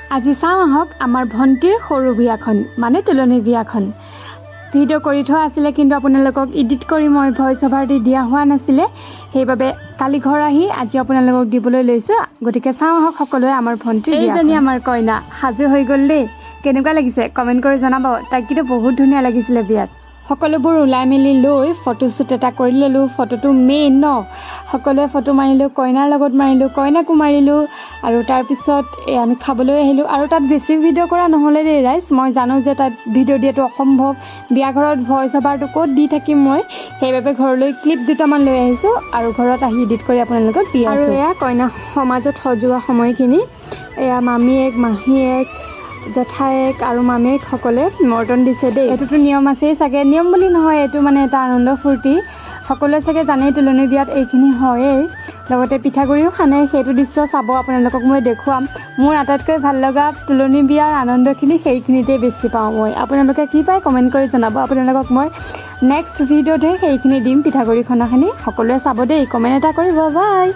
আজি চাওঁ আহক আমাৰ ভণ্টিৰ সৰু বিয়াখন মানে তুলনি বিয়াখন ভিডিঅ' কৰি থোৱা আছিলে কিন্তু আপোনালোকক এডিট কৰি মই ভইচ অভাৰ দি দিয়া হোৱা নাছিলে সেইবাবে কালি ঘৰ আহি আজি আপোনালোকক দিবলৈ লৈছোঁ গতিকে চাওঁ আহক সকলোৱে আমাৰ ভণ্টিৰ এইজনী আমাৰ কইনা সাজু হৈ গ'ল দেই কেনেকুৱা লাগিছে কমেণ্ট কৰি জনাব তাইক কিন্তু বহুত ধুনীয়া লাগিছিলে বিয়াত সকলোবোৰ ওলাই মেলি লৈ ফটোশ্বুট এটা কৰি ল'লোঁ ফটোটো মেইন ন সকলোৱে ফটো মাৰিলোঁ কইনাৰ লগত মাৰিলোঁ কইনাকো মাৰিলোঁ আৰু তাৰপিছত আমি খাবলৈ আহিলোঁ আৰু তাত বেছি ভিডিঅ' কৰা নহ'লে দেই ৰাইজ মই জানো যে তাত ভিডিঅ' দিয়াটো অসম্ভৱ বিয়া ঘৰত ভইচ অভাৰটো ক'ত দি থাকিম মই সেইবাবে ঘৰলৈ ক্লিপ দুটামান লৈ আহিছোঁ আৰু ঘৰত আহি এডিট কৰি আপোনালোকক দি আছোঁ আৰু এয়া কইনা সমাজত সজোৱা সময়খিনি এয়া মামীয়েক মাহীয়েক জেঠায়েক আৰু মামীয়েক সকলে মৰ্টন দিছে দেই এইটোতো নিয়ম আছেই চাগে নিয়ম বুলি নহয় এইটো মানে এটা আনন্দ ফূৰ্তি সকলোৱে চাগে জানেই তুলনি বিয়াত এইখিনি হয়েই লগতে পিঠাগুড়িও সানে সেইটো দৃশ্য চাব আপোনালোকক মই দেখুৱাম মোৰ আটাইতকৈ ভাল লগা তুলনি বিয়াৰ আনন্দখিনি সেইখিনিতে বেছি পাওঁ মই আপোনালোকে কি পায় কমেণ্ট কৰি জনাব আপোনালোকক মই নেক্সট ভিডিঅ'তহে সেইখিনি দিম পিঠাগুড়ি খনাখিনি সকলোৱে চাব দেই কমেণ্ট এটা কৰিব বাই